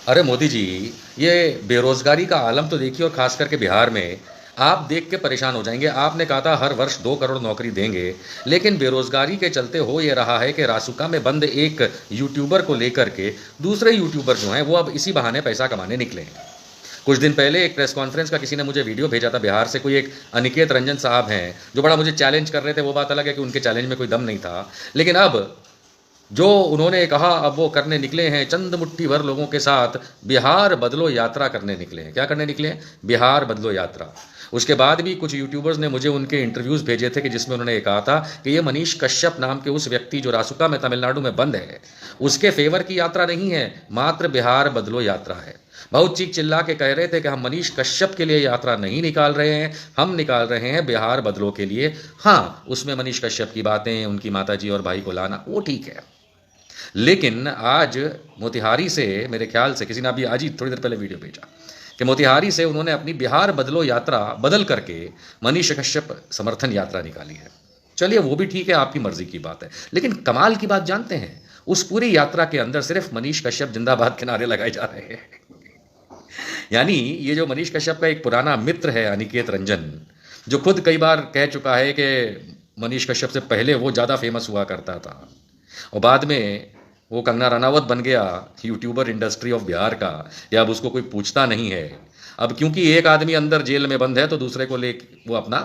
अरे मोदी जी, ये बेरोजगारी का आलम तो देखिए, और खास करके बिहार में आप देख के परेशान हो जाएंगे। आपने कहा था हर वर्ष 2 करोड़ नौकरी देंगे, लेकिन बेरोजगारी के चलते हो ये रहा है कि रासुका में बंद एक यूट्यूबर को लेकर के दूसरे यूट्यूबर जो हैं वो अब इसी बहाने पैसा कमाने निकले हैं। कुछ दिन पहले एक प्रेस कॉन्फ्रेंस का किसी ने मुझे वीडियो भेजा था, बिहार से कोई एक अनिकेत रंजन साहब हैं जो बड़ा मुझे चैलेंज कर रहे थे। वो बात अलग है कि उनके चैलेंज में कोई दम नहीं था, लेकिन अब जो उन्होंने कहा अब वो करने निकले हैं, चंद मुट्ठी भर लोगों के साथ बिहार बदलो यात्रा करने निकले हैं। क्या करने निकले हैं? बिहार बदलो यात्रा। उसके बाद भी कुछ यूट्यूबर्स ने मुझे उनके इंटरव्यूज़ भेजे थे कि जिसमें उन्होंने ये कहा था कि ये मनीष कश्यप नाम के उस व्यक्ति जो रासुका में तमिलनाडु में बंद है उसके फेवर की यात्रा नहीं है, मात्र बिहार बदलो यात्रा है। बहुत चीख चिल्ला के कह रहे थे कि हम मनीष कश्यप के लिए यात्रा नहीं निकाल रहे हैं, हम निकाल रहे हैं बिहार बदलो के लिए। हाँ, उसमें मनीष कश्यप की बातें, उनकी माताजी और भाई को लाना, वो ठीक है। लेकिन आज मोतिहारी से, मेरे ख्याल से किसी ने अभी आज ही थोड़ी देर पहले वीडियो भेजा कि मोतिहारी से उन्होंने अपनी बिहार बदलो यात्रा बदल करके मनीष कश्यप समर्थन यात्रा निकाली है। चलिए वो भी ठीक है, आपकी मर्जी की बात है, लेकिन कमाल की बात जानते हैं, उस पूरी यात्रा के अंदर सिर्फ मनीष कश्यप जिंदाबाद के नारे लगाए जा रहे हैं। यानी ये जो मनीष कश्यप का एक पुराना मित्र है अनिकेत रंजन, जो खुद कई बार कह चुका है कि मनीष कश्यप से पहले वो ज़्यादा फेमस हुआ करता था और बाद में वो कंगना रनावत बन गया यूट्यूबर इंडस्ट्री ऑफ बिहार का, या अब उसको कोई पूछता नहीं है। अब क्योंकि एक आदमी अंदर जेल में बंद है तो दूसरे को ले वो अपना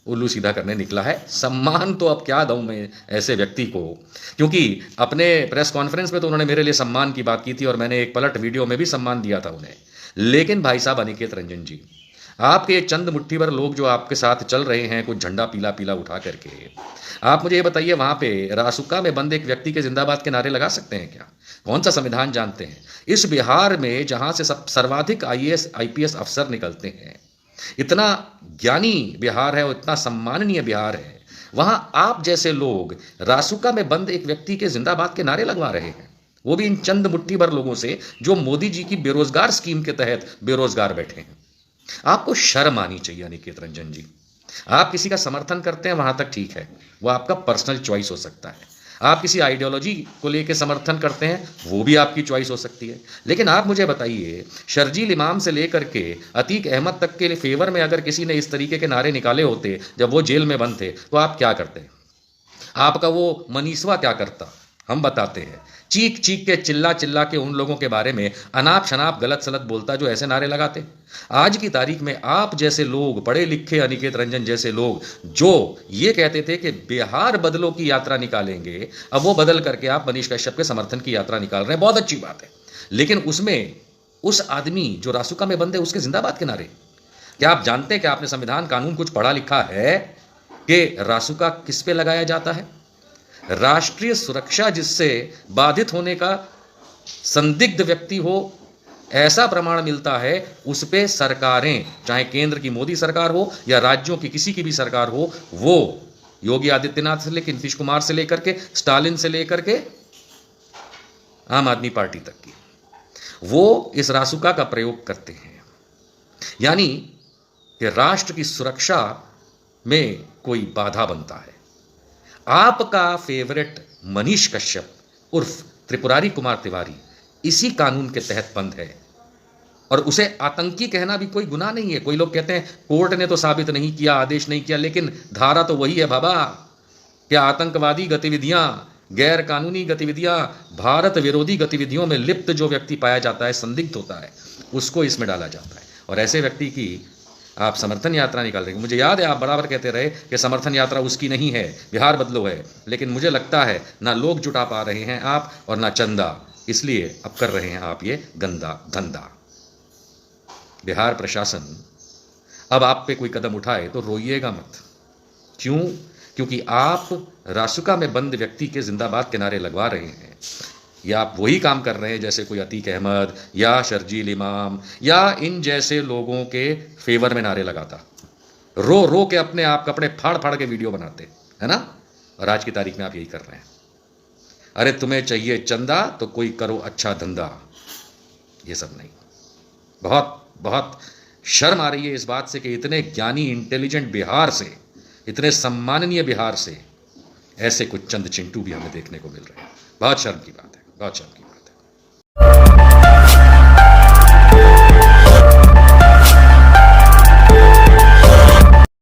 उल्लू सीधा करने निकला है। सम्मान तो अब क्या दूं मैं ऐसे व्यक्ति को, क्योंकि अपने प्रेस कॉन्फ्रेंस में तो उन्होंने मेरे लिए सम्मान की बात की थी और मैंने एक पलट वीडियो में भी सम्मान दिया था उन्हें। लेकिन भाई साहब अनिकेत रंजन जी, आपके एक चंद मुट्ठी भर लोग जो आपके साथ चल रहे हैं कुछ झंडा पीला पीला उठा करके, आप मुझे ये बताइए वहां पे रासुका में बंद एक व्यक्ति के जिंदाबाद के नारे लगा सकते हैं क्या? कौन सा संविधान जानते हैं? इस बिहार में जहां से सब सर्वाधिक आईएएस आईपीएस अफसर निकलते हैं, इतना ज्ञानी बिहार है और इतना सम्माननीय बिहार है, वहां आप जैसे लोग रासुका में बंद एक व्यक्ति के जिंदाबाद के नारे लगवा रहे हैं, वो भी इन चंद मुट्ठी भर लोगों से जो मोदी जी की बेरोजगार स्कीम के तहत बेरोजगार बैठे हैं। आपको शर्म आनी चाहिए अनिकेत रंजन जी। आप किसी का समर्थन करते हैं वहां तक ठीक है, वो आपका पर्सनल चॉइस हो सकता है। आप किसी आइडियोलॉजी को लेकर समर्थन करते हैं, वो भी आपकी चॉइस हो सकती है। लेकिन आप मुझे बताइए, शर्जील इमाम से लेकर के अतीक अहमद तक के फेवर में अगर किसी ने इस तरीके के नारे निकाले होते जब वो जेल में बंद थे, तो आप क्या करते? आपका वो मनीषवा क्या करता? हम बताते हैं। चीख चीख के चिल्ला चिल्ला के उन लोगों के बारे में अनाप शनाप गलत सलत बोलता जो ऐसे नारे लगाते। आज की तारीख में आप जैसे लोग, पढ़े लिखे अनिकेत रंजन जैसे लोग जो ये कहते थे कि बिहार बदलो की यात्रा निकालेंगे, अब वो बदल करके आप मनीष कश्यप के समर्थन की यात्रा निकाल रहे हैं। बहुत अच्छी बात है, लेकिन उसमें उस आदमी जो रासुका में बंद है उसके जिंदाबाद के नारे। क्या आप जानते हैं कि आपने संविधान कानून कुछ पढ़ा लिखा है कि रासुका किस पे लगाया जाता है? राष्ट्रीय सुरक्षा जिससे बाधित होने का संदिग्ध व्यक्ति हो, ऐसा प्रमाण मिलता है, उस पे सरकारें, चाहे केंद्र की मोदी सरकार हो या राज्यों की किसी की भी सरकार हो, वो योगी आदित्यनाथ से लेकर नीतीश कुमार से लेकर के स्टालिन से लेकर के आम आदमी पार्टी तक की, वो इस रासुका का प्रयोग करते हैं। यानी कि राष्ट्र की सुरक्षा में कोई बाधा बनता है। आपका फेवरेट मनीष कश्यप उर्फ त्रिपुरारी कुमार तिवारी इसी कानून के तहत बंद है, और उसे आतंकी कहना भी कोई गुनाह नहीं है। कोई लोग कहते हैं कोर्ट ने तो साबित नहीं किया, आदेश नहीं किया, लेकिन धारा तो वही है बाबा। क्या आतंकवादी गतिविधियां, गैर कानूनी गतिविधियां, भारत विरोधी गतिविधियों में लिप्त जो व्यक्ति पाया जाता है, संदिग्ध होता है, उसको इसमें डाला जाता है। और ऐसे व्यक्ति की आप समर्थन यात्रा निकाल रहे हैं। मुझे याद है आप बराबर कहते रहे कि समर्थन यात्रा उसकी नहीं है, बिहार बदलो है, लेकिन मुझे लगता है ना लोग जुटा पा रहे हैं आप और ना चंदा, इसलिए अब कर रहे हैं आप ये गंदा धंधा। बिहार प्रशासन अब आप पे कोई कदम उठाए तो रोइएगा मत। क्यों? क्योंकि आप रासुका में बंद व्यक्ति के जिंदाबाद के नारे लगवा रहे हैं, या आप वही काम कर रहे हैं जैसे कोई अतीक अहमद या शर्जील इमाम या इन जैसे लोगों के फेवर में नारे लगाता, रो रो के अपने आप कपड़े फाड़ फाड़ के वीडियो बनाते, है ना? और आज की तारीख में आप यही कर रहे हैं। अरे तुम्हें चाहिए चंदा तो कोई करो अच्छा धंधा, ये सब नहीं। बहुत बहुत शर्म आ रही है इस बात से कि इतने ज्ञानी इंटेलिजेंट बिहार से, इतने सम्माननीय बिहार से ऐसे कुछ चंद चिंटू भी हमें देखने को मिल रहे हैं। बहुत शर्म की बात है, बहुत शर्म की।